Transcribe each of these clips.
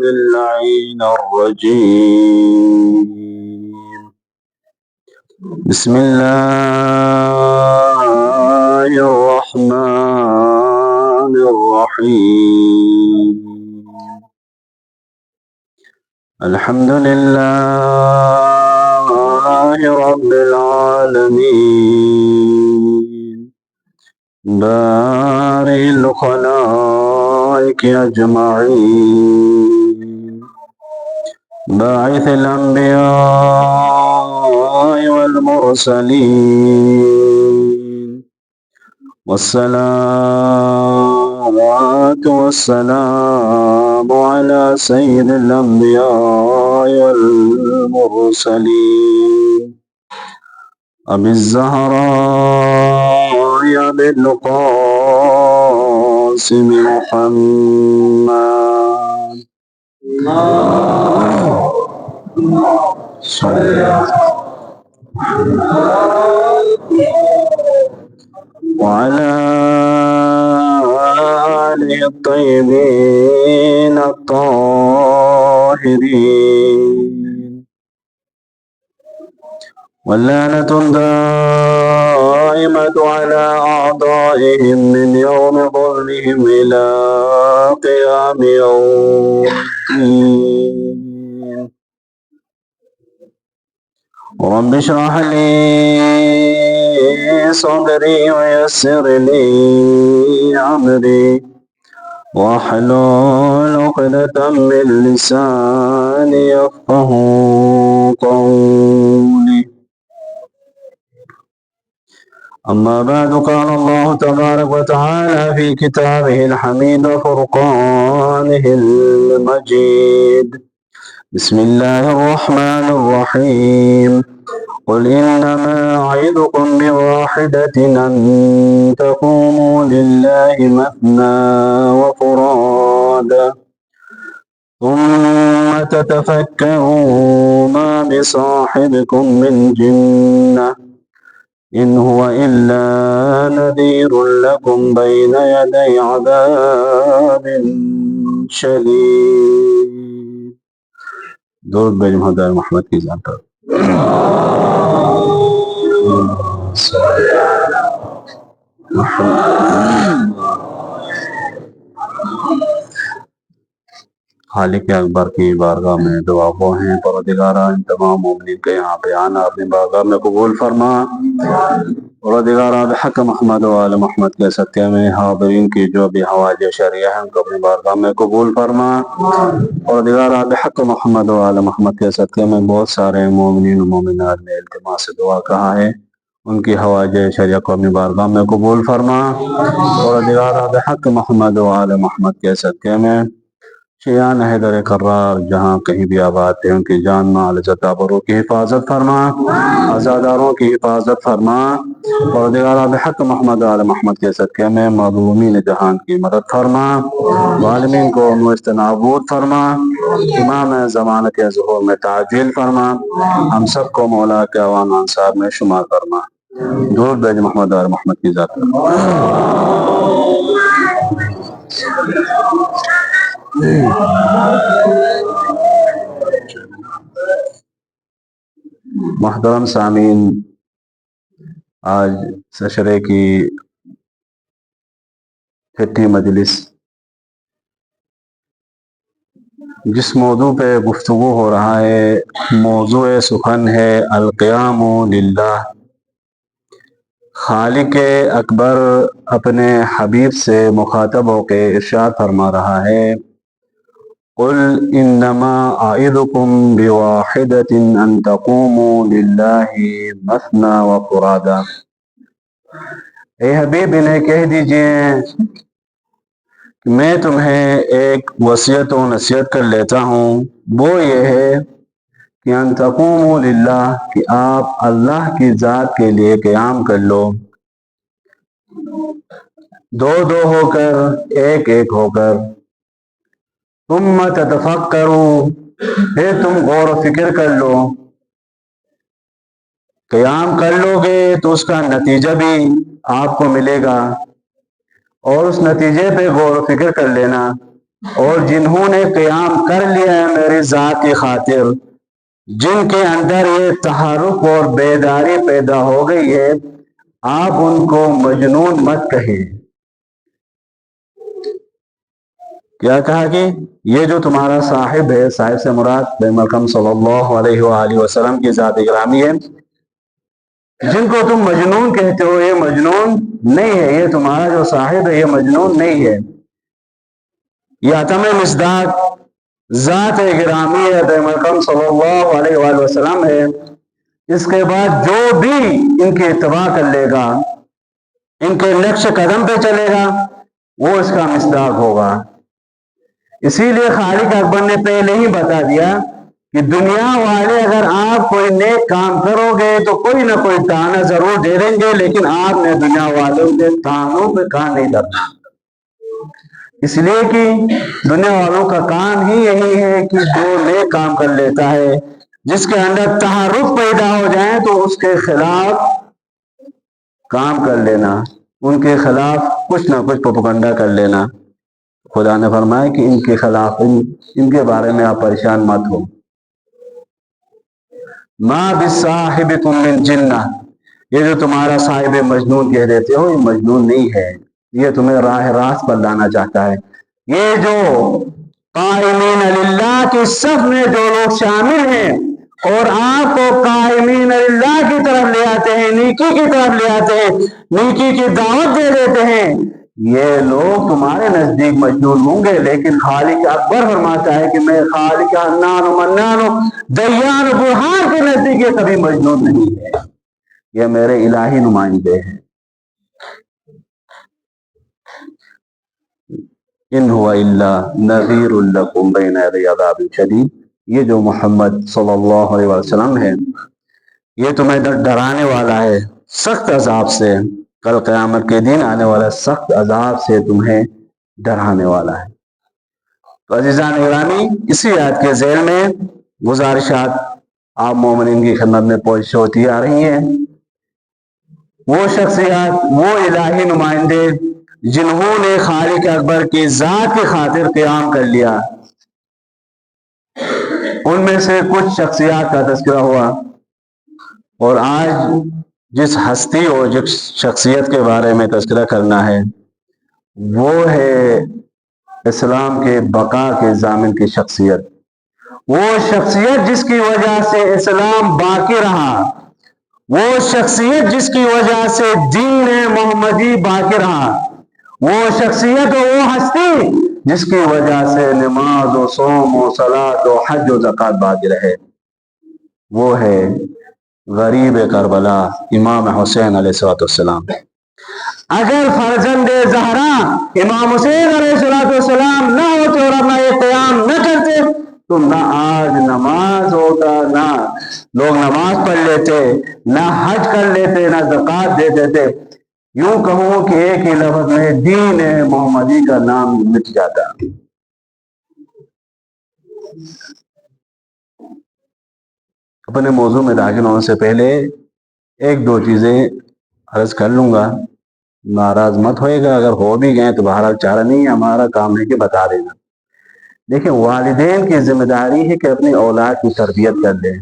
اللعين الرجيم. بسم الله الرحمن الرحيم. الحمد لله رب العالمين، بارئ الخلائق أجمعين، باعث الأنبياء والمرسلين، والصلاة والسلام على سيد الأنبياء والمرسلين، أبي الزهراء أبي القاسم محمد وعلى آله الطيبين الطاهرين، واللعنة دائمة على أعدائهم من يوم ظهرهم إلى قيام يوم الدين. رب اشرح لي صدري ويسر لي أمري واحلل عقدة من لساني يفقه قولي. أما بعد، قال الله تبارك وتعالى في كتابه الحميد وفرقانه المجيد: بسم الله الرحمن الرحيم. قل إنما أعظكم بواحدة أن تقوموا لله مثنى وفرادا ثم تتفكروا ما بصاحبكم من جنة إن هو إلا نذير لكم بين يدي عذاب شديد. درود بر محمد محمد کی ذات پر. خالق اکبر کی بارگاہ میں دعا گو ہیں، پروردگارہ ان تمام مومنین کے یہاں پہ آنا اپنی بارگاہ میں قبول فرما. پروردگارہ بحق محمد و آل محمد کے صدقے میں حاضرین کی جو بھی حوائج شرعیہ ہیں ان کو اپنی بارگاہ میں قبول فرما. پروردگارہ بحق محمد و آل محمد کے صدقے میں بہت سارے مومنین و مومنات نے التماس سے دعا کہا ہے، ان کی حوائج شرعیہ کو اپنی بارگاہ میں قبول فرما. پروردگارہ بحق محمد و آل محمد کے صدقے میں شیعان حیدر کرار جہاں کہیں بھی آباد تھے ان کی جان مال عزت آبرو کی حفاظت فرما، عزاداروں کی حفاظت فرما. پروردگارہ بحق محمد و آل محمد کے صدقے میں مظلومین جہان کی مدد فرما، ظالمین کو مست نابود فرما، امام زمانہ کے ظہور میں تعجیل فرما، ہم سب کو مولا کے عوام انصار میں شمار فرما. درود بر محمد و آل محمد کی ذات پر. محترم سامعین، آج سشرے کی چھٹی مجلس جس موضوع پہ گفتگو ہو رہا ہے، موضوع سخن ہے القیام للہ. خالق اکبر اپنے حبیب سے مخاطب ہو کے ارشاد فرما رہا ہے: قل انما اعظکم بواحدۃ ان تقوموا للہ مثنی وفرادا. اے حبیب انہیں کہہ دیجئے کہ میں تمہیں ایک وصیت و نصیحت کر لیتا ہوں، وہ یہ ہے کہ ان تقوموا للہ، کہ آپ اللہ کی ذات کے لیے قیام کر لو، دو دو ہو کر، ایک ایک ہو کر. ثم تتفکروا، پھر تم غور و فکر کر لو. قیام کر لو گے تو اس کا نتیجہ بھی آپ کو ملے گا، اور اس نتیجے پہ غور و فکر کر لینا. اور جنہوں نے قیام کر لیا ہے میری ذات کی خاطر، جن کے اندر یہ تحرک اور بیداری پیدا ہو گئی ہے، آپ ان کو مجنون مت کہیں۔ کیا کہا کہ یہ جو تمہارا صاحب ہے، صاحب سے مراد نبی اکرم صلی اللہ علیہ وآلہ وسلم کی ذات گرامی ہے، جن کو تم مجنون کہتے ہو یہ مجنون نہیں ہے، یہ تمہارا جو صاحب ہے یہ مجنون نہیں ہے، یہ عتم مصداق ذات گرامی ہے، نبی اکرم صلی اللہ علیہ وآلہ وسلم ہے۔ اس کے بعد جو بھی ان کی اتباع کر لے گا، ان کے نقش قدم پہ چلے گا، وہ اس کا مصداق ہوگا۔ اسی لیے خالق اکبر نے پہلے ہی بتا دیا کہ دنیا والے اگر آپ کوئی نیک کام کرو گے تو کوئی نہ کوئی تانا ضرور دے دیں گے، لیکن آپ نے دنیا والوں کے تانوں پہ کان نہیں دھرنا، اس لیے کہ دنیا والوں کا کام ہی یہی ہے کہ جو نیک کام کر لیتا ہے، جس کے اندر تحرک پیدا ہو جائے تو اس کے خلاف کام کر لینا، ان کے خلاف کچھ نہ کچھ پروپیگنڈا کر لینا۔ خدا نے فرمایا کہ ان کے خلاف ان کے بارے میں آپ پریشان مت ہو۔ ما بصاحبکم من جنہ، یہ جو تمہارا صاحب مجنون کہہ دیتے ہو یہ مجنون نہیں ہے، یہ تمہیں راہ راست پر لانا چاہتا ہے۔ یہ جو قائمین للہ کی صف میں جو لوگ شامل ہیں اور آپ کو قائمین للہ کی طرف لے آتے ہیں، نیکی کی طرف لے آتے ہیں، نیکی کی دعوت دے دیتے ہیں، یہ لوگ تمہارے نزدیک مجنون ہوں گے، لیکن خالق اکبر فرماتا ہے کہ میں خالق حنان و منان و دیان و برہان کے نزدیک یہ کبھی مجنون نہیں ہے، یہ میرے الہی نمائندے ہیں۔ ان هو الا نذیر لکم بین یدی عذاب شدید، یہ جو محمد صلی اللہ علیہ وسلم ہے یہ تمہیں ڈرانے والا ہے سخت عذاب سے، کل قیامت کے دن آنے والا سخت عذاب سے تمہیں ڈرانے والا ہے۔ تو عزیزان گرامی، اسی آیت کے ذیل میں گزارشات آپ مومنین کی خدمت میں پیش ہوتی آ رہی ہیں۔ وہ شخصیات، وہ الہی نمائندے جنہوں نے خالق اکبر کی ذات کی خاطر قیام کر لیا، ان میں سے کچھ شخصیات کا تذکرہ ہوا، اور آج جس ہستی اور جس شخصیت کے بارے میں تذکرہ کرنا ہے وہ ہے اسلام کے بقا کے ضامن کی شخصیت، وہ شخصیت جس کی وجہ سے اسلام باقی رہا، وہ شخصیت جس کی وجہ سے دین محمدی باقی رہا، وہ شخصیت و وہ ہستی جس کی وجہ سے نماز و صوم و صلاۃ و حج و زکوٰۃ باقی رہے، وہ ہے غریب کربلا امام حسین علیہ السلام۔ اگر فرزند زہرا امام حسین علیہ السلام نہ ہوتے اور اپنا یہ قیام نہ کرتے تو نہ آج نماز ہوتا، نہ لوگ نماز پڑھ لیتے، نہ حج کر لیتے، نہ زکوٰۃ دیتے تھے، یوں کہوں کہ ایک ہی لفظ میں دین محمدی کا نام مٹ جاتا۔ اپنے موضوع میں داخل ہونے سے پہلے ایک دو چیزیں عرض کر لوں گا، ناراض مت ہوئے گا، اگر ہو بھی گئے تو بہرحال چارہ نہیں ہے، ہمارا کام ہے کہ بتا دینا۔ دیکھیں، والدین کی ذمہ داری ہے کہ اپنی اولاد کی تربیت کر لیں۔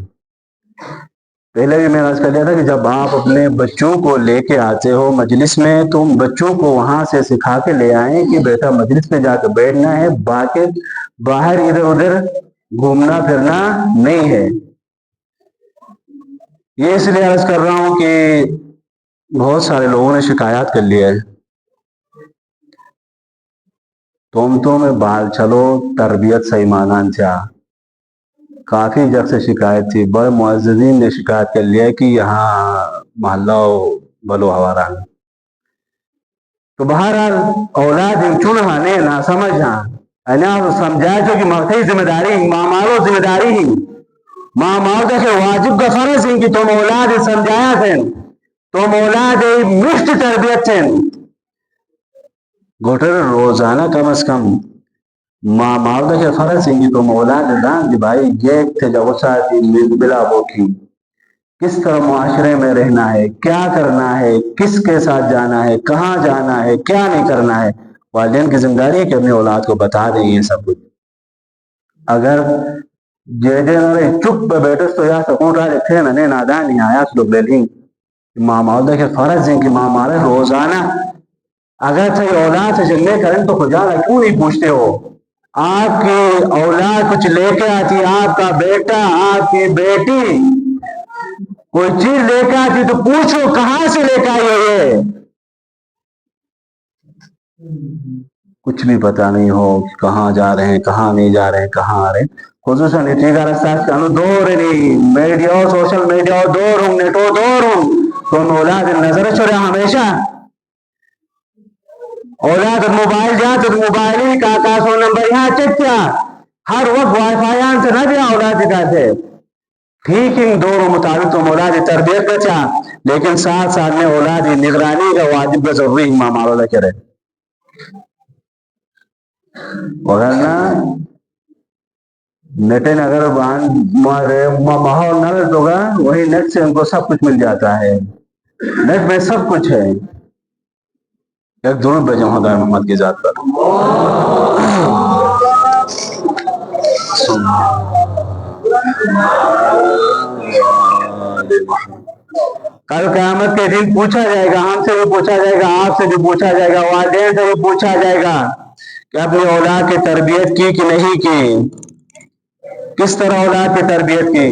پہلے بھی میں نے عرض کر دیا تھا کہ جب آپ اپنے بچوں کو لے کے آتے ہو مجلس میں تو بچوں کو وہاں سے سکھا کے لے آئیں کہ بیٹا مجلس میں جا کے بیٹھنا ہے، باہر ادھر ادھر گھومنا پھرنا نہیں ہے۔ یہ اس لیے عرض کر رہا ہوں کہ بہت سارے لوگوں نے شکایات کر لیا ہے، تم میں بال چلو تربیت صحیح مانان چاہ، کافی جگہ سے شکایت تھی، بڑے معززین نے شکایت کر لیا کہ یہاں محلہ بلو ہوارا، تو بہرحال اولاد چنہانے نہ سمجھا انا سمجھا جو کہ مرتی ذمہ داری ماں مارو ذمہ داری ہی ماں مارو کے واجب کا فرض ہے کہ تم اولاد سمجھایا تھے، تم اولاد مفت تربیت تھے، گھٹر روزانہ کم از کم ماں مارو کے فرض ہے کہ تم اولاد دان کہ بھائی یہ تھے جب ساتھی بلا وہ کی کس طرح معاشرے میں رہنا ہے، کیا کرنا ہے، کس کے ساتھ جانا ہے، کہاں جانا ہے، کیا نہیں کرنا ہے، والدین کی ذمہ داری ہے کہ اپنی اولاد کو بتا دیں یہ سب کچھ. اگر چپ پہ بیٹھے تو یا سکون رہا لکھے نہ نادان نہیں آیا تو لوگ لے لیں ماں مالدہ کے فرض ہیں کہ ماں مالے روزانہ اگر تھے اولاد سے جلنے کریں تو خدا کیوں نہیں پوچھتے ہو؟ آپ کی اولاد کچھ لے کے آتی، آپ کا بیٹا آپ کی بیٹی کوئی چیز لے کے آتی تو پوچھو کہاں سے لے کے آئی ہے. کچھ بھی پتا نہیں ہو کہاں جا رہے ہیں کہاں نہیں جا رہے ہیں کہاں آ رہے ہیں. خصوصاً میڈیا سوشل میڈیا دور ہوں نیٹو دور ہوں تو اولاد نظر چھوڑے ہمیشہ اولاد موبائل جا تو موبائل ہی کا سو نمبر یہاں چیک کیا ہر وقت وائی فائی آن سے نہ دیا اولاد کا سے ٹھیک ان دوروں مطابق تو اولاد تربیت بچا لیکن ساتھ ساتھ میں اولاد نگرانی کا واجب کا ضروری ماں مالو کرے. وغیرہ نیٹ اگر ماحول نہ ہوگا وہی نیٹ سے ان کو سب کچھ مل جاتا ہے. نیٹ میں سب کچھ ہے. ایک درود بھیجو خدا محمد کی ذات پر. کل قیامت کے دن پوچھا جائے گا، ہم سے بھی پوچھا جائے گا، آپ سے بھی پوچھا جائے گا، والدین سے بھی پوچھا جائے گا کہ اپنی اولاد کی تربیت کی کہ نہیں کی، کس طرح اولاد کی تربیت کی.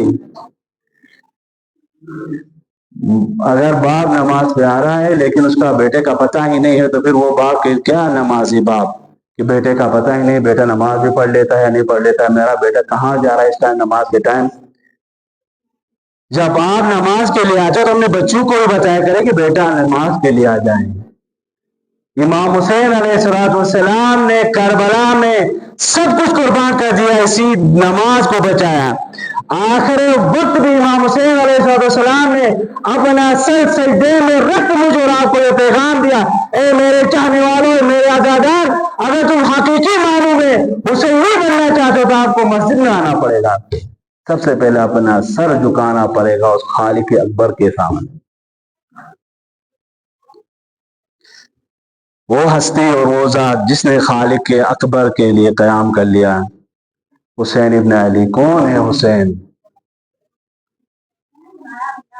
اگر باپ نماز پہ آ رہا ہے لیکن اس کا بیٹے کا پتہ ہی نہیں ہے تو پھر وہ باپ کے کیا نمازی باپ کہ بیٹے کا پتہ ہی نہیں، بیٹا نماز بھی پڑھ لیتا ہے یا نہیں پڑھ لیتا ہے، میرا بیٹا کہاں جا رہا ہے اس ٹائم نماز کے ٹائم. جب آپ نماز کے لیے آتے تو اپنے بچوں کو بھی بتایا کرے کہ بیٹا نماز کے لیے آ جائیں. امام حسین علیہ السلام نے کربلا میں سب کچھ قربان کر دیا اسی نماز کو بچایا. آخر وقت بھی امام حسین علیہ السلام نے اپنا سر سجدے میں رکھ مجھے اور آپ کو یہ پیغام دیا، اے میرے چاہنے والوں میرے عزادار، اگر تم حقیقی معنوں میں حسین نہیں بننا چاہتے تو آپ کو مسجد میں آنا پڑے گا. سب سے پہلے اپنا سر جھکانا پڑے گا اس خالق اکبر کے سامنے. وہ ہستی اور وہ ذات جس نے خالق کے اکبر کے لیے قیام کر لیا. حسین ابن علی کون ہے حسین؟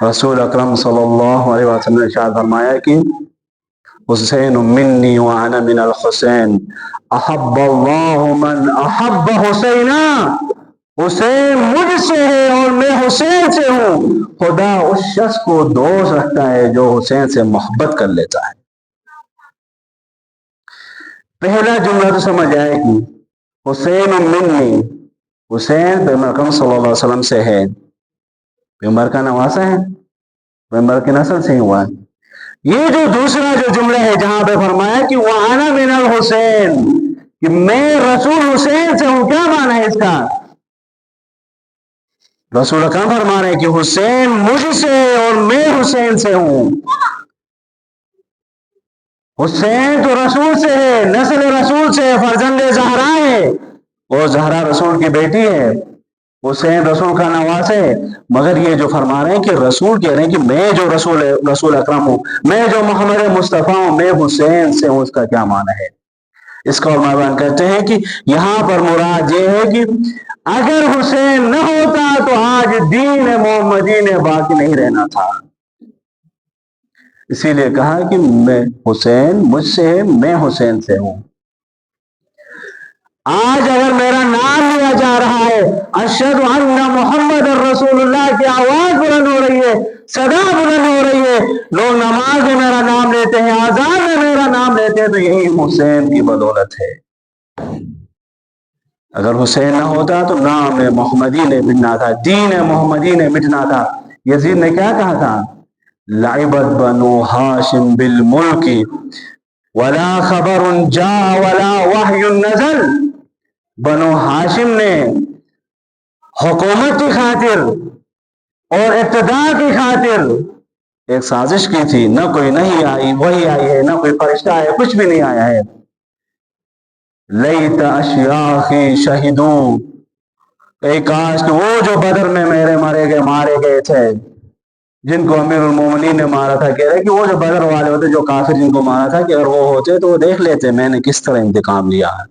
رسول اکرم صلی اللہ علیہ وسلم نے ارشاد فرمایا کہ حسین منی وانا من الحسین احب اللہ من احب حسینا. حسین مجھ سے ہے اور میں حسین سے ہوں. خدا اس شخص کو دوست رکھتا ہے جو حسین سے محبت کر لیتا ہے. پہلا جملہ تو سمجھ آئے کہ حسین منی، حسین پیغمبر اکرم صلی اللہ علیہ وسلم سے ہے، پیغمبر کا نواسا ہے، پیغمبر کی نسل سے ہی ہوا ہے. یہ جو دوسرا جو جملہ ہے جہاں پہ فرمایا کہ وَأَنَا مِنَ الْحُسَيْن کہ میں رسول حسین سے ہوں، کیا معنی ہے اس کا؟ رسول اکرم فرما رہے ہیں کہ حسین مجھ سے اور میں حسین سے ہوں. حسین تو رسول سے ہے، نسل رسول سے ہے، فرزند زہرا ہے اور زہرا رسول کی بیٹی ہے. حسین رسول کا نواز ہے. مگر یہ جو فرما رہے ہیں کہ رسول کہہ رہے ہیں کہ میں جو رسول اکرم ہوں، میں جو محمد مصطفیٰ ہوں، میں حسین سے ہوں، اس کا کیا معنی ہے؟ اس کا علماء بیان کرتے ہیں کہ یہاں پر مراد یہ ہے کہ اگر حسین نہ ہوتا تو آج دین محمدی نے باقی نہیں رہنا تھا. اسی لیے کہا کہ میں حسین مجھ سے ہے، میں حسین سے ہوں. آج اگر میرا نام لیا جا رہا ہے اشہد ان محمد رسول اللہ کی آواز بلند ہو رہی ہے، صدا بلند ہو رہی ہے، لوگ نماز میں میرا نام لیتے ہیں، اذان میں میرا نام لیتے ہیں، تو یہی حسین کی بدولت ہے. اگر حسین نہ ہوتا تو نام محمدی نے مٹنا تھا، دین محمدی نے مٹنا تھا. یزید نے کیا کہا تھا؟ لعبت بنو ہاشم بالملک ولا خبر جاء ولا وحی نزل. بنو ہاشم نے حکومت کی خاطر اور اقتدار کی خاطر ایک سازش کی تھی، نہ کوئی نہیں آئی وہی آئی ہے، نہ کوئی فرشتہ آیا، کچھ بھی نہیں آیا ہے. لیت اشیاخی شہیدوں، اے کاش کہ وہ جو بدر میں میرے مارے گئے تھے جن کو امیر المومنین نے مارا تھا، کہہ رہے کہ وہ جو بدر والے ہوتے جو کافر جن کو مارا تھا، کہ اگر وہ ہوتے تو وہ دیکھ لیتے میں نے کس طرح انتقام لیا ہے۔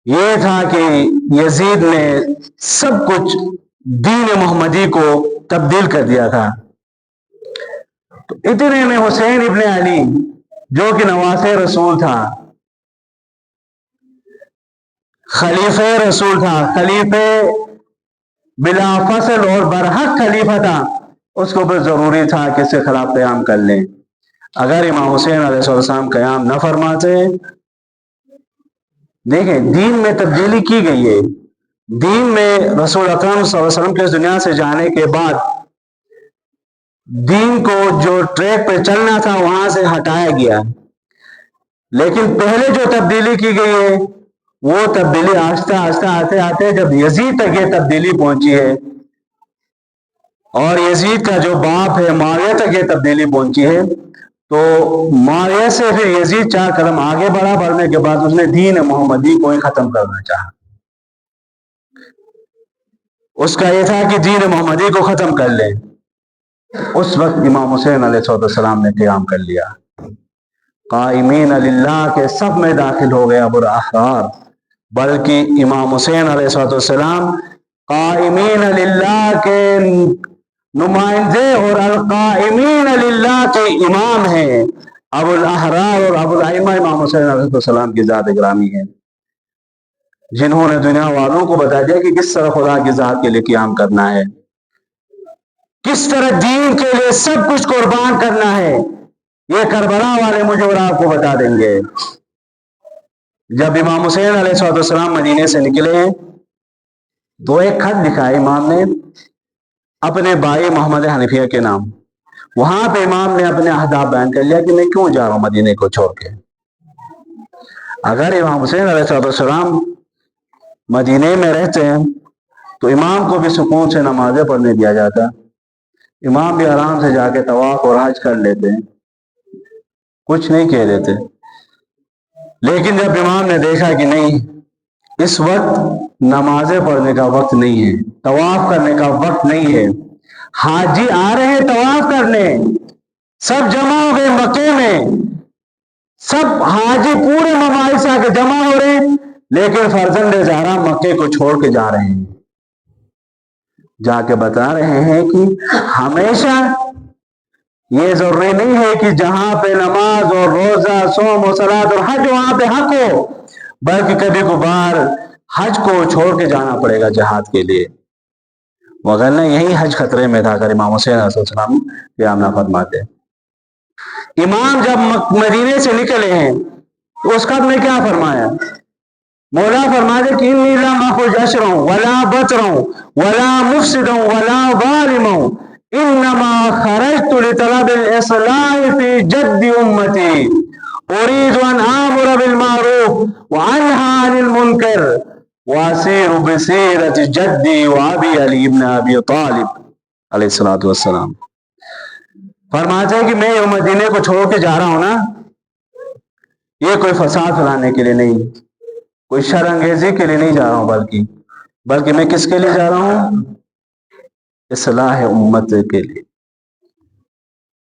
یہ تھا کہ یزید نے سب کچھ دین محمدی کو تبدیل کر دیا تھا۔ تو اتنے میں حسین ابن علی جو کہ نواسے رسول تھا، خلیفہ رسول تھا، خلیفہ بلا فصل اور برحق خلیفہ تھا، اس کو پھر ضروری تھا کہ اس کے خلاف قیام کر لیں۔ اگر امام حسین علیہ السلام قیام نہ فرماتے، دیکھیں دین میں تبدیلی کی گئی ہے، دین میں رسول اکرم صلی اللہ علیہ وسلم کے اس دنیا سے جانے کے بعد دین کو جو ٹریک پہ چلنا تھا وہاں سے ہٹایا گیا، لیکن پہلے جو تبدیلی کی گئی ہے وہ تبدیلی آہستہ آہستہ آتے آتے جب یزید تک یہ تبدیلی پہنچی ہے، اور یزید کا جو باپ ہے معاویہ تک یہ تبدیلی پہنچی ہے، تو معاویہ سے پھر یزید 4 قدم آگے بڑھا، بڑھنے کے بعد اس نے دین محمدی کو ہی ختم کرنا چاہا۔ اس کا یہ تھا کہ دین محمدی کو ختم کر لے۔ اس وقت امام حسین علیہ السلام نے قیام کر لیا، قائمین للہ کے سب میں داخل ہو گیا ابو الاحرار، بلکہ امام حسین علیہ السلام قائمین للہ کے نمائندے اور القائمین للہ کے امام ہیں۔ ابو الاحرار اور ابو الائمہ امام حسین علیہ السلام کی ذات گرامی ہے، جنہوں نے دنیا والوں کو بتا دیا کہ کس طرح خدا کی ذات کے لیے قیام کرنا ہے، کس طرح دین کے لیے سب کچھ قربان کرنا ہے۔ یہ کربلا والے مجھے اور آپ کو بتا دیں گے۔ جب امام حسین علیہ السلام مدینے سے نکلے ہیں تو ایک خط لکھا ہے امام نے اپنے بھائی محمد حنفیہ کے نام۔ وہاں پہ امام نے اپنے اہداف بیان کر لیا کہ میں کیوں جا رہا ہوں مدینے کو چھوڑ کے۔ اگر امام حسین علیہ السلام مدینے میں رہتے ہیں تو امام کو بھی سکون سے نمازیں پڑھنے دیا جاتا، امام بھی آرام سے جا کے طواف اور حج کر لیتے، کچھ نہیں کہہ دیتے۔ لیکن جب امام نے دیکھا کہ نہیں، اس وقت نمازیں پڑھنے کا وقت نہیں ہے، طواف کرنے کا وقت نہیں ہے، حاجی آ رہے ہیں طواف کرنے، سب جمع ہو گئے مکے میں، سب حاجی پورے ممالک سے آ کے جمع ہو رہے ہیں، لیکن فرزند زہرا مکے کو چھوڑ کے جا رہے ہیں، جا کے بتا رہے ہیں کہ ہمیشہ یہ ضروری نہیں ہے کہ جہاں پہ نماز اور روزہ صوم و صلاۃ اور حج وہاں پہ حق ہو، بلکہ کبھی کبھار حج کو چھوڑ کے جانا پڑے گا جہاد کے لیے، وغیرہ یہی حج خطرے میں تھا اگر امام حسین علیہ السلام قیام نہ فرماتے۔ امام جب مدینے سے نکلے ہیں تو اس خط میں کیا فرمایا؟ مولا فرماتے کہ انی لم اخرج اشرا ولا بطرا ولا مفسدا ولا ظالما انما خرجت لطلب الاصلاح في جد امتي اريد ان امر بالمعروف وانهى عن المنكر واسير بسيرة جدي وابي علی ابن ابی طالب علیہ الصلوۃ والسلام۔ فرماتے ہیں کہ میں یہ مدینے کو چھوڑ کے جا رہا ہوں نا، یہ کوئی فساد پھیلانے کے لیے نہیں، کوئی شر انگیزی کے لیے نہیں جا رہا ہوں، بلکہ میں کس کے لیے جا رہا ہوں؟ اصلاح امت کے لیے۔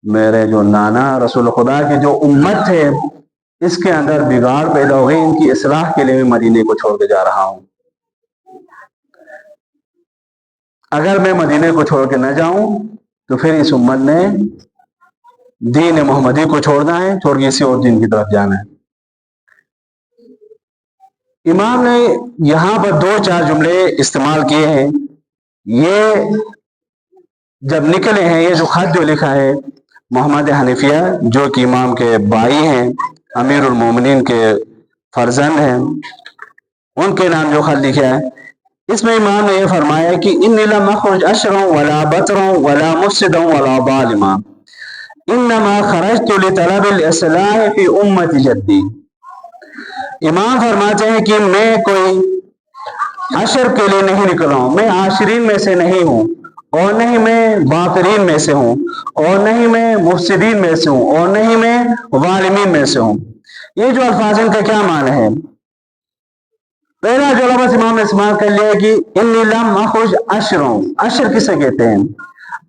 میرے جو نانا رسول خدا کی جو امت ہے اس کے اندر بگاڑ پیدا ہو گئی، ان کی اصلاح کے لیے میں مدینے کو چھوڑ کے جا رہا ہوں۔ اگر میں مدینے کو چھوڑ کے نہ جاؤں تو پھر اس امت نے دین محمدی کو چھوڑنا ہے، چھوڑ کے کسی اور دین کی طرف جانا ہے۔ امام نے یہاں پر 2-4 جملے استعمال کیے ہیں۔ یہ جب نکلے ہیں، یہ جو خط جو لکھا ہے محمد حنفیہ جو کہ امام کے بھائی ہیں، امیر المومنین کے فرزند ہیں، ان کے نام جو خط لکھا ہے، اس میں امام نے یہ فرمایا کہ انی لم اخرج اشرا ولا بطرا ولا مفسدا ولا ظالما انما خرجت لطلب الاصلاح فی امت جدی۔ امام فرماتے ہیں کہ میں کوئی عشر کے لیے نہیں نکلا ہوں، میں عاشرین میں سے نہیں ہوں، اور نہیں میں باطرین میں سے ہوں، اور نہیں میں مفسدین میں سے ہوں، اور نہیں میں ظالمین میں سے ہوں۔ یہ جو الفاظ ان کا کیا معنی ہے؟ پہلا جو لفظ امام نے استعمال کر لیا کہ انی لم اخرج اشرا، اشر کسے کہتے ہیں؟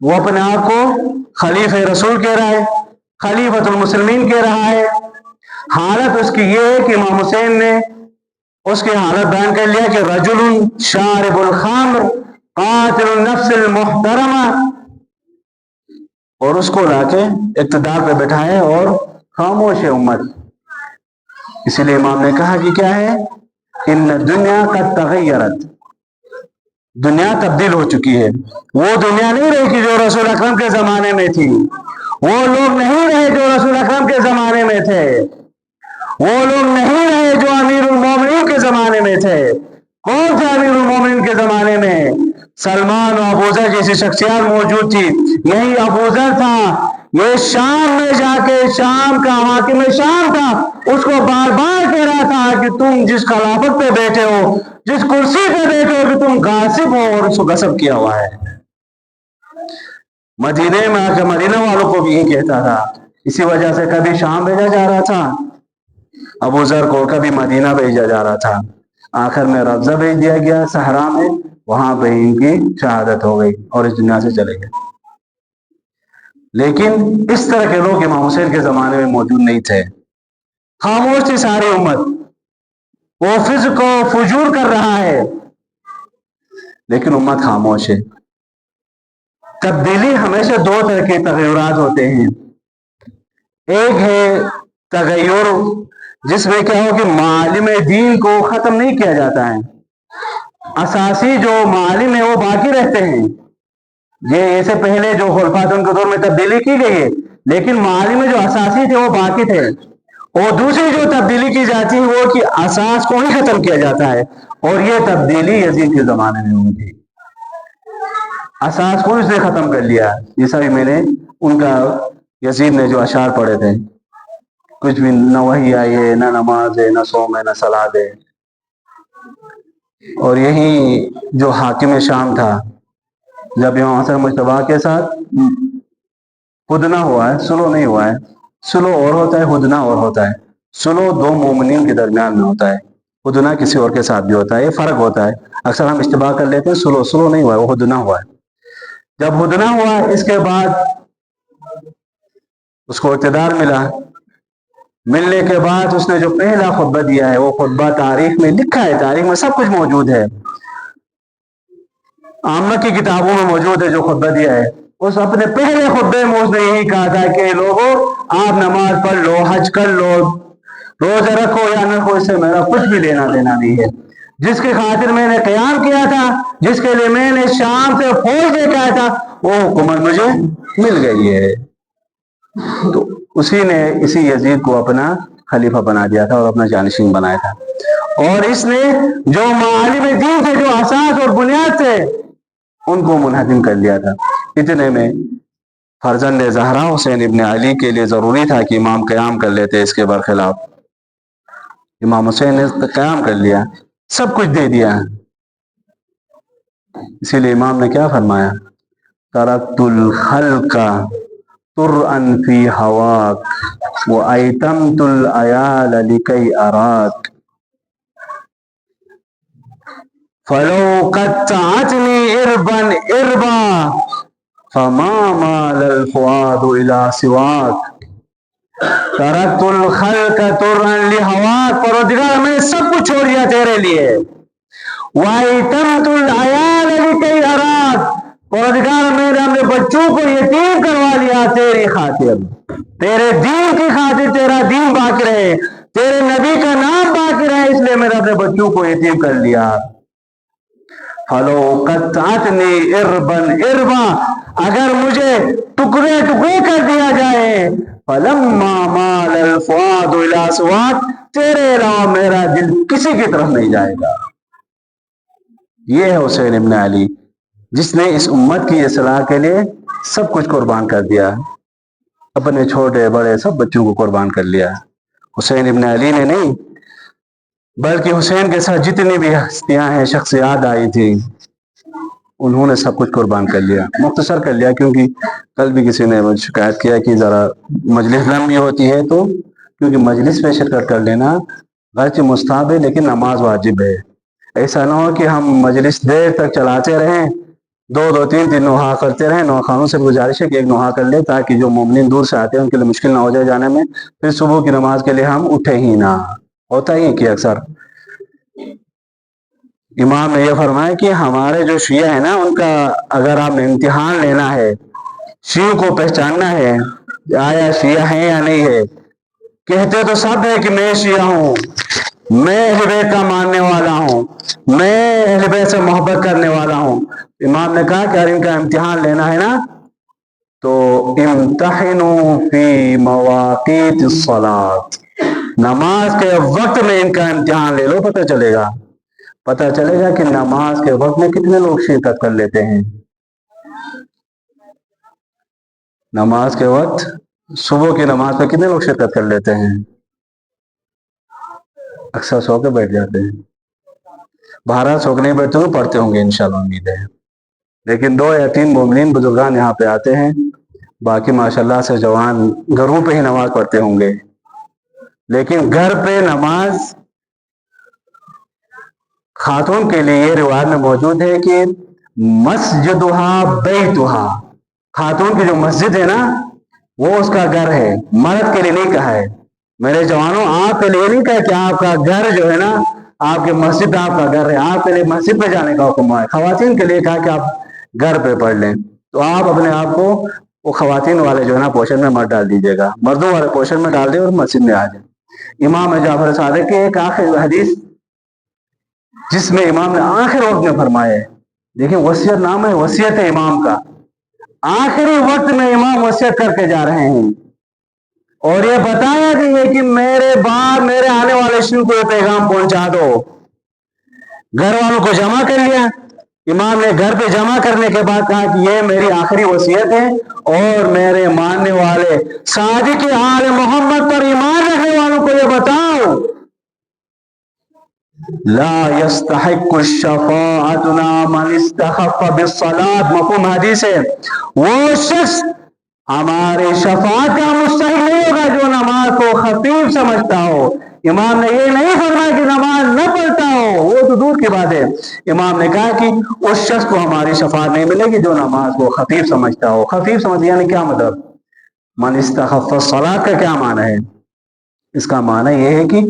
وہ اپنے آپ کو خلیفہ رسول کہہ رہا ہے، خلیفۃ المسلمین کہہ رہا ہے۔ حالت اس کی یہ ہے کہ امام حسین نے اس کی حالت بیان کر لیا کہ رجل شارب الخمر قاتل النفس المحترمہ، اور اس کو لا کے اقتدار پہ بٹھائے اور خاموش ہے امت۔ اسی لیے امام نے کہا کہ کیا ہے، ان دنیا قد تغیرت، دنیا تبدیل ہو چکی ہے۔ وہ دنیا نہیں رہی کہ جو رسول اکرم کے زمانے میں تھی، وہ لوگ نہیں رہے جو رسول اکرم کے زمانے میں تھے، وہ لوگ نہیں رہے جو امیر المومنین کے زمانے میں تھے۔ کون تھے امیر المومنین کے زمانے میں؟ سلمان و ابوذر جیسی شخصیات موجود تھی۔ یہی ابوذر تھا، یہ شام میں جا کے، شام کا حاکم شام تھا، اس کو بار بار کہہ رہا تھا کہ تم جس خلافت پہ بیٹھے ہو، جس کرسی پہ بیٹھے ہو، کہ تم غاصب ہو اور اس کو غصب کیا ہوا ہے۔ مدینے میں آ کے مدینہ والوں کو بھی یہ کہتا تھا، اسی وجہ سے کبھی شام بھیجا جا رہا تھا ابوذر کو، کبھی مدینہ بھیجا جا رہا تھا، آخر میں ربضہ بھیج دیا گیا صحرا میں، وہاں پہ ان کی شہادت ہو گئی اور اس دنیا سے چلے گئے۔ لیکن اس طرح کے لوگ امام حسین کے زمانے میں موجود نہیں تھے، خاموش تھی ساری امت۔ وہ فسق و فجور کر رہا ہے لیکن امت خاموش ہے۔ تبدیلی ہمیشہ دو طرح کے تغیرات ہوتے ہیں، ایک ہے تغیر جس میں کیا ہو کہ معالم دین کو ختم نہیں کیا جاتا ہے، اساسی جو معالم ہے وہ باقی رہتے ہیں، یہ ایسے پہلے جو خلفاء ان کے دور میں تبدیلی کی گئی ہے لیکن معالم جو اساسی تھے وہ باقی تھے۔ اور دوسری جو تبدیلی کی جاتی ہے وہ کہ اساس کو ہی ختم کیا جاتا ہے، اور یہ تبدیلی یزید کے زمانے میں ہوئی تھی۔ اساس کو اس نے ختم کر لیا، جیسا بھی میں نے ان کا یزید نے جو اشعار پڑھے تھے، کچھ بھی نہ وحی آئی ہے، نہ نماز ہے، نہ صوم ہے، نہ صلات ہے۔ اور یہی جو حاکم شام تھا، جب امام حسن مجتبیٰ کے ساتھ ہدنہ ہوا ہے، سلو نہیں ہوا ہے، سلو اور ہوتا ہے، ہدنہ اور ہوتا ہے۔ سلو دو مومنین کے درمیان میں ہوتا ہے، ہدنہ کسی اور کے ساتھ بھی ہوتا ہے، یہ فرق ہوتا ہے۔ اکثر ہم اشتباہ کر لیتے ہیں، سلو نہیں ہوا ہے، وہ ہدنہ ہوا ہے۔ جب ہدنہ ہوا اس کے بعد اس کو اقتدار ملا، ملنے کے بعد اس نے جو پہلا خطبہ دیا ہے وہ خطبہ تاریخ میں لکھا ہے، تاریخ میں سب کچھ موجود ہے، عامہ کی کتابوں میں موجود ہے جو خطبہ دیا ہے۔ اس اپنے پہلے خطبے میں اس نے یہی کہا تھا کہ لوگوں آپ نماز پڑھ لو، حج کر لو، روزہ رکھو یا نہ رکھو، اس سے میرا کچھ بھی لینا دینا نہیں ہے۔ جس کی خاطر میں نے قیام کیا تھا، جس کے لیے میں نے شام سے فوج لے کے آیا تھا، وہ حکومت مجھے مل گئی ہے۔ تو اسی نے اسی یزید کو اپنا خلیفہ بنا دیا تھا اور اپنا جانشین بنایا تھا، اور اس نے جو معالم دین تھے، جو اساس اور بنیاد تھے، ان کو منہدم کر لیا تھا۔ اتنے میں فرزند زہرا حسین ابن علی کے لیے ضروری تھا کہ امام قیام کر لیتے اس کے برخلاف۔ امام حسین نے قیام کر لیا، سب کچھ دے دیا۔ اسی لیے امام نے کیا فرمایا، ترکت الخلق طرعا فی ہواک وایتمت العیال لکی اراک فلو قطعتنی اربا اربا فما مال الفؤاد الى سواک۔ ترکت الخلق طرعا لہواک، پروردگار میں نے سب کچھ چھوڑ دیا تیرے لیے، وایتمت العیال لکی اراک، پروردگار میں نے اپنے بچوں کو یتیم کروا لیا تیری خاطر، تیرے دین کی خاطر، تیرا دین باقی رہے، تیرے نبی کا نام باقی رہے، اس لیے میں نے اپنے بچوں کو یتیم کر لیا۔ فلو قطعتنی اربا اربا، اگر مجھے ٹکڑے ٹکڑے کر دیا جائے، فلما مال الفؤاد الی سواک، تیرے علاوہ میرا دل کسی کی طرف نہیں جائے گا۔ یہ ہے حسین ابن علی جس نے اس امت کی اصلاح کے لیے سب کچھ قربان کر دیا، اپنے چھوٹے بڑے سب بچوں کو قربان کر لیا۔ حسین ابن علی نے نہیں بلکہ حسین کے ساتھ جتنی بھی ہستیاں ہیں، شخصیات آئی تھی، انہوں نے سب کچھ قربان کر لیا۔ مختصر کر لیا کیونکہ کل بھی کسی نے شکایت کیا کہ ذرا مجلس لمبی ہوتی ہے، تو کیونکہ مجلس میں شرکت کر لینا غرض مستحب ہے لیکن نماز واجب ہے۔ ایسا نہ ہو کہ ہم مجلس دیر تک چلاتے رہیں دو دو تین تین نوحہ کرتے رہیں. نوخانوں سے گزارش ہے کہ ایک نوحہ کر لے تاکہ جو مومنین دور سے آتے ہیں ان کے لیے مشکل نہ ہو جائے جانے میں. پھر صبح کی نماز کے لیے ہم اٹھے ہی نہ. ہوتا ہی کہ اکثر امام نے یہ فرمایا کہ ہمارے جو شیعہ ہیں نا ان کا اگر آپ نے امتحان لینا ہے, شیعہ کو پہچاننا ہے آیا شیعہ ہے یا نہیں ہے. کہتے تو سب ہے کہ میں شیعہ ہوں, میں اہل بیت کا ماننے والا ہوں, میں اہل بیت سے محبت کرنے والا ہوں. امام نے کہا کہ اگر ان کا امتحان لینا ہے نا تو امتحنوا فی مواقیت الصلاۃ, نماز کے وقت میں ان کا امتحان لے لو. پتہ چلے گا کہ نماز کے وقت میں کتنے لوگ شرکت کر لیتے ہیں. نماز کے وقت صبح کی نماز میں کتنے لوگ شرکت کر لیتے ہیں. اکثر سو کے بیٹھ جاتے ہیں. 12 سو کے نہیں بیٹھتے ہوئے پڑھتے ہوں گے انشاءاللہ, امید ہے. لیکن 2 یا 3 مومنین بزرگان یہاں پہ آتے ہیں, باقی ماشاءاللہ سے جوان گھروں پہ ہی نماز پڑھتے ہوں گے. لیکن گھر پہ نماز خاتون کے لیے یہ روایت میں موجود ہے کہ مسجدہا بیتہا, خاتون کی جو مسجد ہے نا وہ اس کا گھر ہے, مرد کے لیے نہیں کہا ہے. میرے جوانوں, آپ کے لیے نہیں کہا کہ آپ کا گھر جو ہے نا آپ کی مسجد آپ کا گھر ہے, آپ کے لیے مسجد پہ جانے کا حکم ہے. خواتین کے لیے کہا کہ آپ گھر پہ پڑھ لیں. تو آپ اپنے آپ کو وہ خواتین والے جو ہے نا پورشن میں مت ڈال دیجیے گا, مردوں والے پورشن میں ڈال دیں اور مسجد میں آ جائیں. امام جعفر صادق کی ایک آخر حدیث جس میں امام نے آخر وقت میں فرمایا ہے, دیکھیں وصیت نام ہے, وصیت ہے امام کا, آخری وقت میں امام وصیت کر کے جا رہے ہیں اور یہ بتایا گیا کہ میرے بعد میرے آنے والے شروع کو یہ پیغام پہنچا دو. گھر والوں کو جمع کر لیا. امام نے گھر پہ جمع کرنے کے بعد کہا کہ یہ میری آخری وصیت ہے اور میرے ماننے والے صادق آل محمد پر ایمان رکھنے والوں کو یہ بتاؤ, لا يستحق الشفاعتنا من استخف بالصلاة. مفہوم حدیث ہے, وہ شخص ہماری شفاعت کا مستحق نہیں ہوگا جو نماز کو خفیف سمجھتا ہو. امام نے یہ نہیں فرمایا کہ نماز نہ پڑھتا ہو, وہ تو دور کی بات ہے. امام نے کہا کہ اس شخص کو ہماری شفاعت نہیں ملے گی جو نماز کو خفیف سمجھتا ہو. خفیف سمجھ یعنی کیا مطلب, من استخف الصلاۃ کا کیا معنی ہے؟ اس کا معنی یہ ہے کہ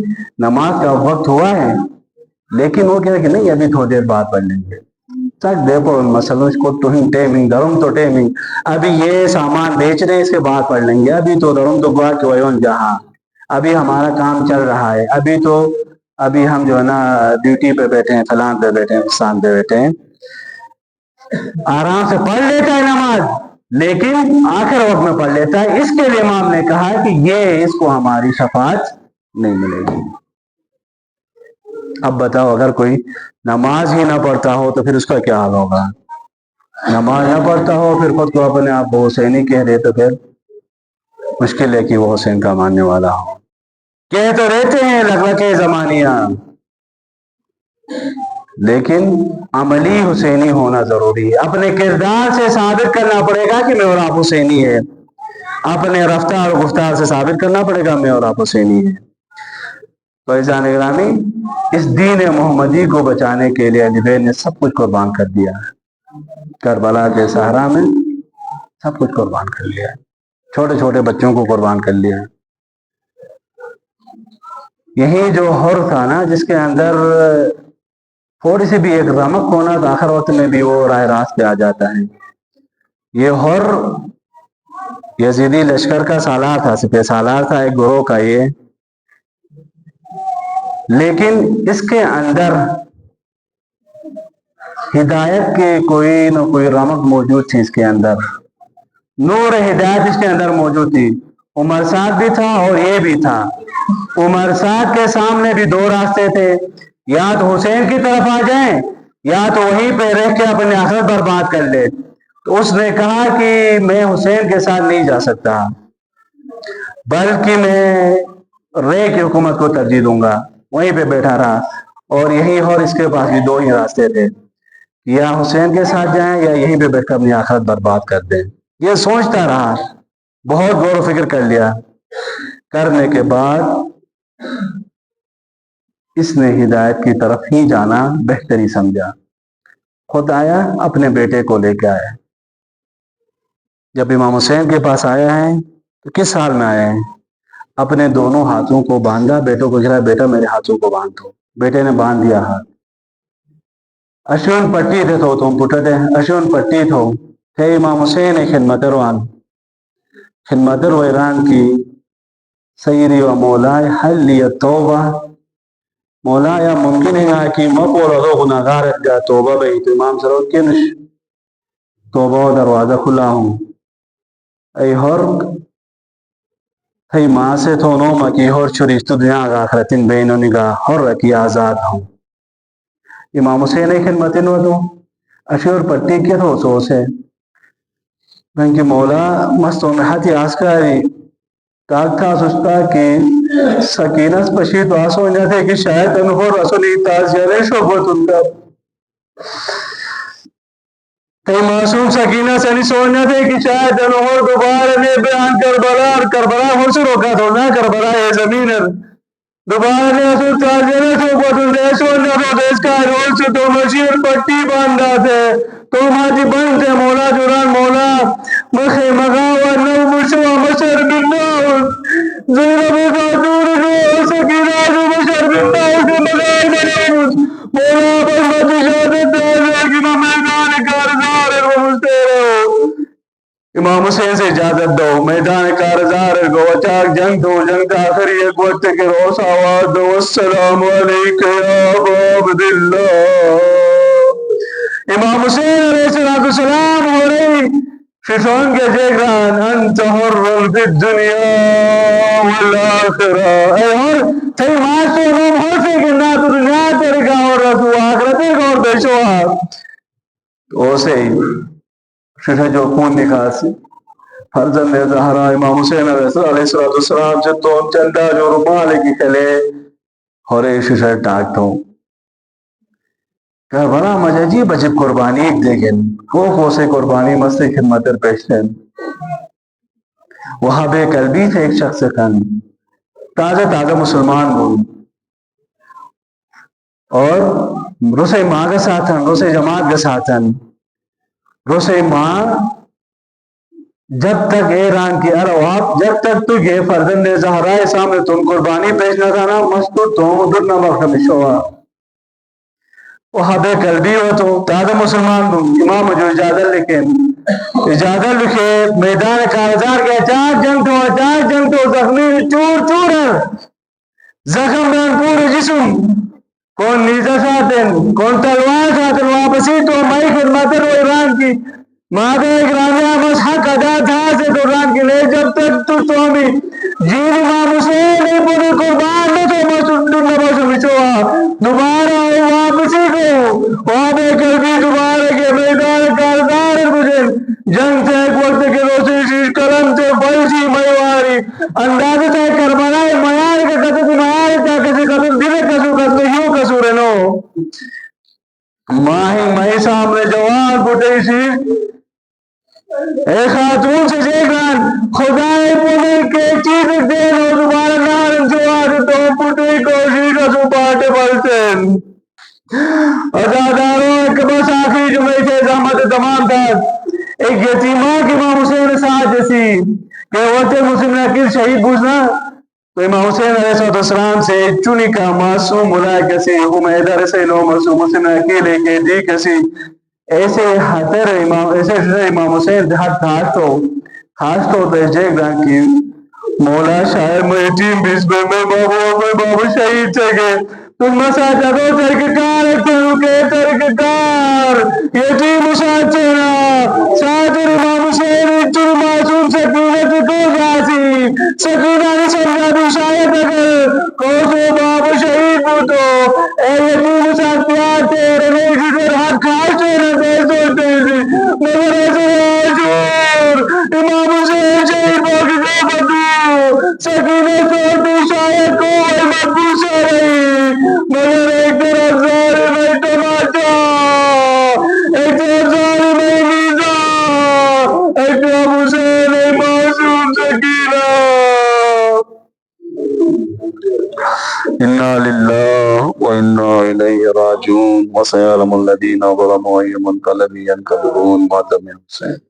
نماز کا وقت ہوا ہے لیکن وہ کہہ رہے کہ نہیں ابھی تھوڑی دیر بعد پڑھ لیں گے. دیکھو مسئلہ کو ٹیمنگ درم تو ٹیمنگ, ابھی یہ سامان بیچ رہے ہیں اس کے بعد پڑھ لیں گے. ابھی تو درم تو گوا کہ جہاں ابھی ہمارا کام چل رہا ہے, ابھی ہم جو ہے نا ڈیوٹی پہ بیٹھے ہیں, فلان پہ بیٹھے ہیں, فلان پہ بیٹھے ہیں. آرام سے پڑھ لیتا ہے نماز لیکن آخر وقت میں پڑھ لیتا ہے. اس کے لیے امام نے کہا کہ یہ اس کو ہماری شفاعت نہیں ملے گی. اب بتاؤ اگر کوئی نماز ہی نہ پڑھتا ہو تو پھر اس کا کیا حال ہوگا؟ نماز نہ پڑھتا ہو پھر خود کو اپنے آپ کو حسینی کہہ دے تو پھر مشکل ہے کہ وہ حسین کا ماننے والا ہو. کہہ تو رہتے ہیں لگلگے زمانیاں, لیکن عملی حسینی ہونا ضروری ہے. اپنے کردار سے ثابت کرنا پڑے گا کہ میں اور آپ حسینی ہے, اپنے رفتار اور گفتار سے ثابت کرنا پڑے گا میں اور آپ حسینی ہے. تو عزیزان گرامی, اس دین محمدی کو بچانے کے لیے علی بھائی نے سب کچھ قربان کر دیا. کربلا کے صحرا میں سب کچھ قربان کر لیا, چھوٹے چھوٹے بچوں کو قربان کر لیا. یہی جو حر تھا نا جس کے اندر تھوڑی سی بھی ایک رمق ہونا تو آخر وقت میں بھی وہ راہ راست پہ آ جاتا ہے. یہ حر یزیدی لشکر کا سالار تھا, سپہ سالار تھا ایک گروہ کا یہ, لیکن اس کے اندر ہدایت کے کوئی نہ کوئی رمق موجود تھی. اس کے اندر نور ہدایت اس کے اندر موجود تھی. عمر سعد بھی تھا اور یہ بھی تھا. عمر سعد کے سامنے بھی 2 راستے تھے, یا تو حسین کی طرف آ جائیں یا تو وہیں پہ رہ کے اپنے آخرت برباد کر لے. تو اس نے کہا کہ میں حسین کے ساتھ نہیں جا سکتا بلکہ میں رے کی حکومت کو ترجیح دوں گا. وہیں پہ بیٹھا رہا اور یہی اور اس کے پاس بھی 2 ہی راستے تھے, یا حسین کے ساتھ جائیں یا یہیں پہ بیٹھ کر اپنی آخرت برباد کر دیں. یہ سوچتا رہا, بہت غور و فکر کر لیا. کرنے کے بعد اس نے ہدایت کی طرف ہی جانا بہتری سمجھا. خود آیا اپنے بیٹے کو لے کے آیا. جب امام حسین کے پاس آیا ہے تو کس حال میں آیا ہے؟ اپنے دونوں ہاتھوں کو باندھا, بیٹوں کو گرا, بیٹا میرے ہاتھوں کو باندھ دو. بیٹے نے باندھ دیا ہاتھ. اشون پٹی تھے تو تم پٹتے اشون پٹی تھے امام حسین خدمتر وان خدمتر و ایران کی سیری و مولائے حل لیا توبہ مولا یا ممکن ہے کہ مپورا دو گناہگارت کا توبہ بھئی تو امام سرود کے نش توبہ و دروازہ کھلا ہوں ای ہر تھی ماں سے تو نو مکی ہر چھریستو دنیا آگا آخرتن بینو نگاہ ہر رکی آزاد ہوں. امام حسین خدمتن و دو اشور پٹی کیا تو سو سے کہ مولا مستون حتی آسکاری تاک تھا سستا کہ سکینس پشی تو آسو تھے کہ شاید انہور رسولی تازیانے شعبت ان کا تی معصوم سکینہ سنی سوچنا تھے کہ شاید انہور دوبارہ نے بیان کربلا ہو سے روکا تو نہ کربلا ہے زمین دوبارہ نے اصول تازیانے شعبت ان دے سوچنا تو دیس کا رول سے تو مشیر پٹی باندھا تھے تو ماجی بند تھے مولا جوران مولا مخی مغاوہ نو مشوہ مشر بن ناؤس زینب خاتون جو سکینہ جو مشر بن ناؤس کے مغاوہ ناؤس مولا پر مجھے شہادت دے کہ میں میدان کارزار ہے وہ مستیرے ہو. امام حسین سے اجازت دو میدان کارزار ہے گو اچاک جنگ دو جنگ آخری ایک وقت کے روس آواز دو السلام علیکہ یا عبداللہ. امام حسین علیہ السلام ہو رہی فیشون کے جیگران انت حر فی الدنیا والآخرہ اے حر تھی ماسو نوم ہو سے کہ نا تو دنیا تیرے کا اور رسو آخرتے کا اور بیشوا تو اسے ہی شیشہ جو خون نکاسی فرزند زہرا امام حسین علیہ السلام سے تو چندہ جو رمال کی کھلے ہو رہی شیشہ ٹاکتوں کہ بڑا مجھے بچے قربانی ایک دیکھیں وہ سے قربانی مستی خدمتر پیشتیں وہاں بے قلبی تھے ایک شخص کن تازہ مسلمان ہوں اور رسے ماں کا ساتھن رسے جماعت کا ساتھن رسے ماں جب تک ایران کی ارواح جب تک تو یہ فرزند زہرائے سامنے تم قربانی پیشنا تھا نا مستو تم ادھر نہ بخشش ہوا وہاں بے قلبی ہو تو تازہ مسلمان ہوں امام جو اجازت لکھے میدان کارزار کے چار جنگ تو زخمی چور ہے زخم بین پورے جسم کون نیزہ ساتھن کون تلوار ساتھن واپسی تو مائی خدمتر و ایران کی مادہ اکرامیہ بس حق ادا تھا سے تو ایران کی لے جب تک تو ہمیں جین امام حسین نے پوری قربان نہ تو مسلم نباس بچوا دوبارہ واپسی کو وہاں بے قلبی دوبارہ کے میدان کارزار مجھے جنگ سے ایک وقت کے روسی شیش کرم سے فلسی میواری اندازہ سے کربلائے میار کے قصد میار کا کسی قصد دل قصد یوں قصور نو ماہی ماہی سامنے جوان پٹے سی اے خاتون سے جیگان خدای پولی کے چیز دین اور دوبارہ نارن جوان تو پٹے کوشی کا سو پاٹے بلتن ازاداروں ایک بس آخری جمعے سے زحمت تمام تھا ایک یتیمہ کی امام حسین ساتھ جیسی کہ وقت مسلم نے اکیل شہید بوجھنا تو امام حسین علیہ السلام سے چونی کا معصوم ملائے کسی حمیدہ رسے لو معصوم مسلم نے اکیلے کے دی کسی ایسے حتر امام حسین خاص تو جیگ رہا کی مولا شاعر میٹیم بیس میں بابا شہید سے گئے تم مساجہ دو ترککار ترککار یتیم مساجرہ ساتر امام حسین چل معصوم سکینت کو جاسی سکینہ نے سمجھا بھی شاید اگر کوسو بابا شہید بوتو اے یتیم مساجرہ تیرے نیشی در حق خاص تیرے دیسو تیزی مگر ایسے حاجور امام حسین شہید باقی جو بدو سکینہ سوٹی شاید کو مدبو سے رہی مگر ایک طرف ظالم ہے تماشا ایک طرف ظالم ہے میزا ایک طرف حسین ہے معصوم سکینہ انا للہ وإنا إليه راجعون وسيعلم الذين ظلموا أي منقلب ينقلبون مات من حسين